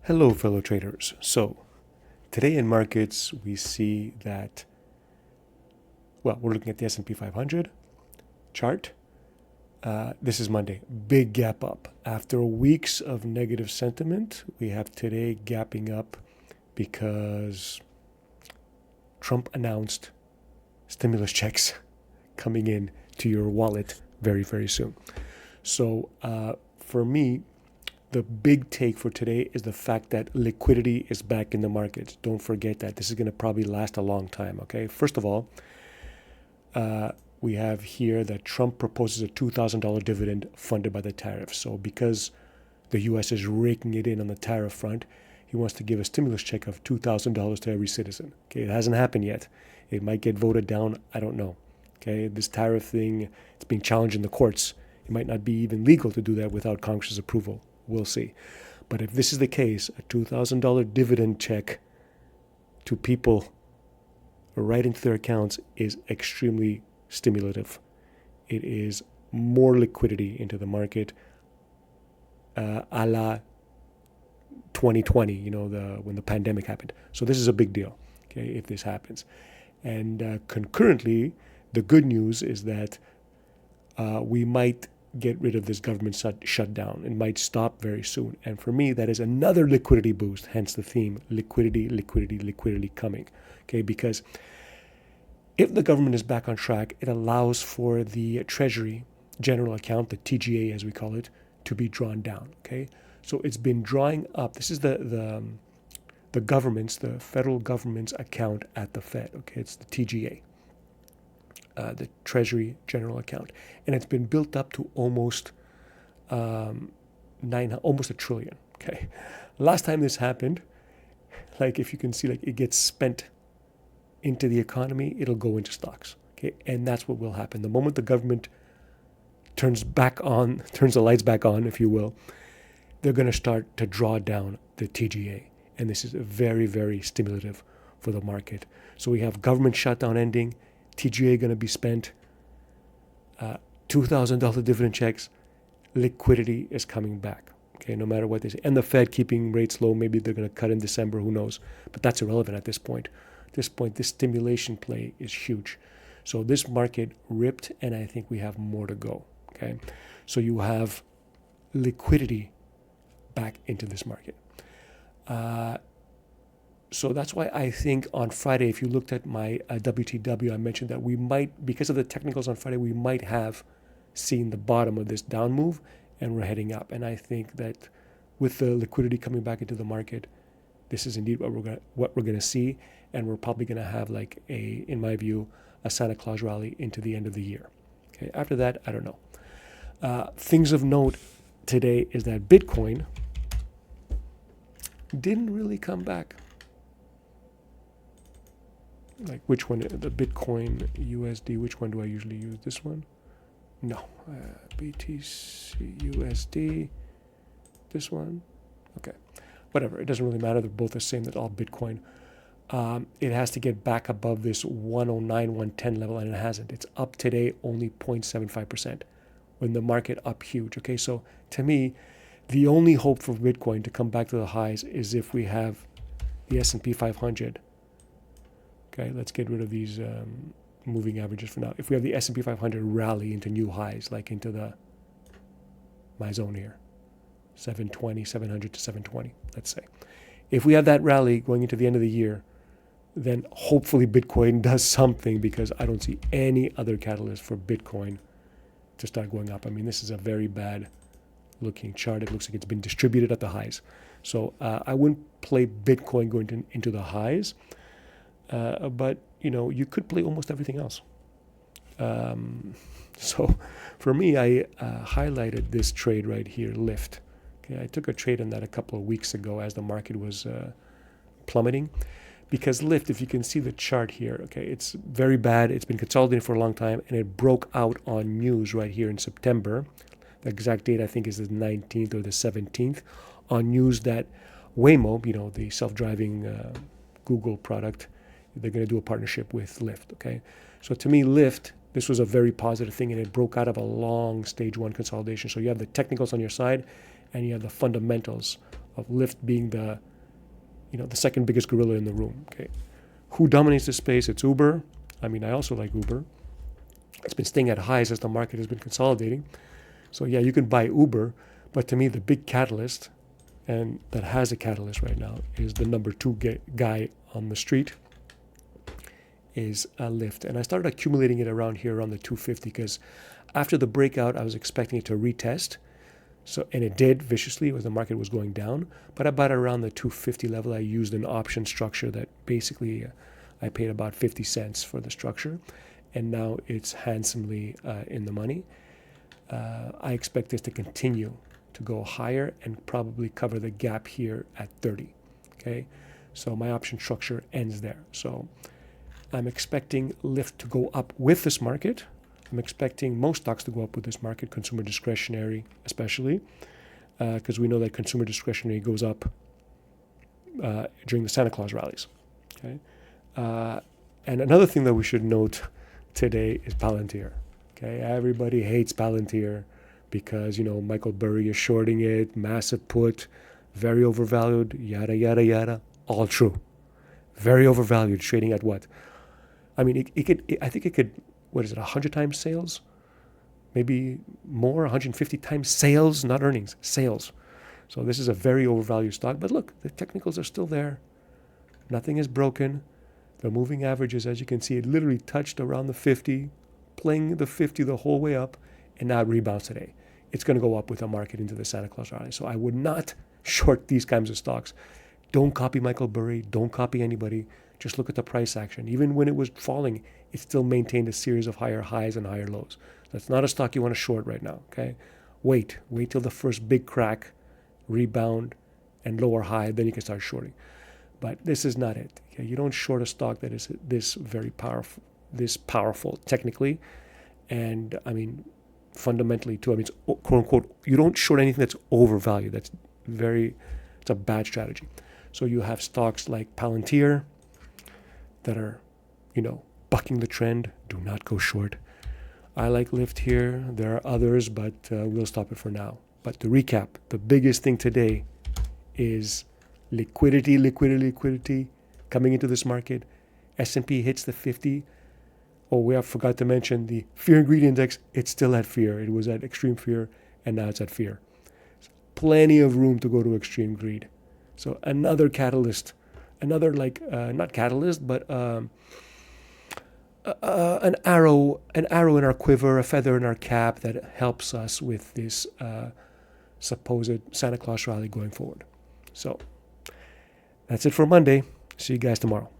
Hello, fellow traders. So, today in markets, we see that, we're looking at the S&P 500 chart. This is Monday. Big gap up. After weeks of negative sentiment, we have today gapping up because Trump announced stimulus checks coming in to your wallet very, very soon. So, for me, the big take for today is the fact that liquidity is back in the markets. Don't forget that. This is going to probably last a long time, okay? First of all, we have here that Trump proposes a $2,000 dividend funded by the tariffs. So because the U.S. is raking it in on the tariff front, he wants to give a stimulus check of $2,000 to every citizen. Okay, it hasn't happened yet. It might get voted down. I don't know. Okay, this tariff thing, it's being challenged in the courts. It might not be even legal to do that without Congress's approval. We'll see. But if this is the case, a $2,000 dividend check to people right into their accounts is extremely stimulative. It is more liquidity into the market, a la 2020, when the pandemic happened. So this is a big deal, okay, if this happens. And concurrently, the good news is that we might get rid of this government shutdown. It might stop very soon. And for me, that is another liquidity boost, hence the theme, liquidity, liquidity, liquidity coming. Okay, because if the government is back on track, it allows for the Treasury general account, the TGA as we call it, to be drawn down. Okay, so it's been drawing up. This is the government's, the federal government's account at the Fed. Okay, it's the TGA. The Treasury General Account, and it's been built up to almost almost $1 trillion. Okay, last time this happened, like if you can see, like it gets spent into the economy, it'll go into stocks. Okay, and that's what will happen the moment the government turns the lights back on, if you will. They're going to start to draw down the TGA, and this is very, very stimulative for the market. So we have government shutdown ending. TGA going to be spent, $2,000 dividend checks, liquidity is coming back, okay, no matter what they say. And the Fed keeping rates low, maybe they're going to cut in December, who knows. But that's irrelevant at this point. At this point, this stimulation play is huge. So this market ripped, and I think we have more to go, okay? So you have liquidity back into this market. So that's why I think on Friday, if you looked at my WTW, I mentioned that we might, because of the technicals on Friday, we might have seen the bottom of this down move and we're heading up. And I think that with the liquidity coming back into the market, this is indeed what we're gonna see, and we're probably gonna have in my view, a Santa Claus rally into the end of the year. Okay, after that, I don't know. Things of note today is that Bitcoin didn't really come back. Like which one, the Bitcoin USD, which one do I usually use? This one? No, BTC USD, this one? Okay, whatever, it doesn't really matter, they're both the same, that's all Bitcoin. It has to get back above this 109, 110 level, and it hasn't. It's up today only 0.75%, when the market up huge. Okay, so to me, the only hope for Bitcoin to come back to the highs is if we have the S&P 500. Okay, let's get rid of these moving averages for now. If we have the S&P 500 rally into new highs, like into my zone here, 720, 700 to 720, let's say. If we have that rally going into the end of the year, then hopefully Bitcoin does something, because I don't see any other catalyst for Bitcoin to start going up. I mean, this is a very bad looking chart. It looks like it's been distributed at the highs. So I wouldn't play Bitcoin going into the highs. But you could play almost everything else. So for me, I highlighted this trade right here, LYFT. Okay, I took a trade on that a couple of weeks ago as the market was plummeting, because LYFT, if you can see the chart here, okay, it's very bad. It's been consolidating for a long time, and it broke out on news right here in September. The exact date I think is the 19th or the 17th, on news that Waymo, the self-driving Google product, they're going to do a partnership with LYFT, okay? So to me, LYFT, this was a very positive thing, and it broke out of a long stage one consolidation. So you have the technicals on your side, and you have the fundamentals of LYFT being the second biggest gorilla in the room. Okay, who dominates the space? It's Uber. I mean, I also like Uber. It's been staying at highs as the market has been consolidating. So yeah, you can buy Uber, but to me, the big catalyst, and that has a catalyst right now, is the number two guy on the street, is LYFT. And I started accumulating it around here, around the 250, because after the breakout, I was expecting it to retest. So, and it did viciously as the market was going down. But about around the 250 level, I used an option structure that basically I paid about 50 cents for the structure. And now it's handsomely in the money. I expect this to continue to go higher and probably cover the gap here at 30. Okay, so my option structure ends there. So I'm expecting LYFT to go up with this market. I'm expecting most stocks to go up with this market, consumer discretionary especially, because we know that consumer discretionary goes up during the Santa Claus rallies. Okay, and another thing that we should note today is Palantir. Okay, everybody hates Palantir because Michael Burry is shorting it, massive put, very overvalued, yada yada yada. All true, very overvalued, trading at what? I mean, I think it could. What is it? 100 times sales, maybe more. 150 times sales, not earnings, sales. So this is a very overvalued stock. But look, the technicals are still there. Nothing is broken. The moving averages, as you can see, it literally touched around the 50, playing the 50 the whole way up, and now it rebounds today. It's going to go up with the market into the Santa Claus rally. So I would not short these kinds of stocks. Don't copy Michael Burry. Don't copy anybody. Just look at the price action. Even when it was falling, it still maintained a series of higher highs and higher lows. That's not a stock you want to short right now, okay? Wait till the first big crack, rebound, and lower high, then you can start shorting. But this is not it. Okay? You don't short a stock that is this powerful technically, and I mean fundamentally too. I mean, it's quote unquote. You don't short anything that's overvalued. It's a bad strategy. So you have stocks like Palantir that are, bucking the trend. Do not go short. I like LYFT here. There are others, but we'll stop it for now. But to recap, the biggest thing today is liquidity coming into this market. S&P hits the 50. Oh, we forgot to mention the fear and greed index. It's still at fear. It was at extreme fear, and now it's at fear. Plenty of room to go to extreme greed. So another catalyst, not catalyst, but an arrow in our quiver, a feather in our cap that helps us with this supposed Santa Claus rally going forward. So that's it for Monday. See you guys tomorrow.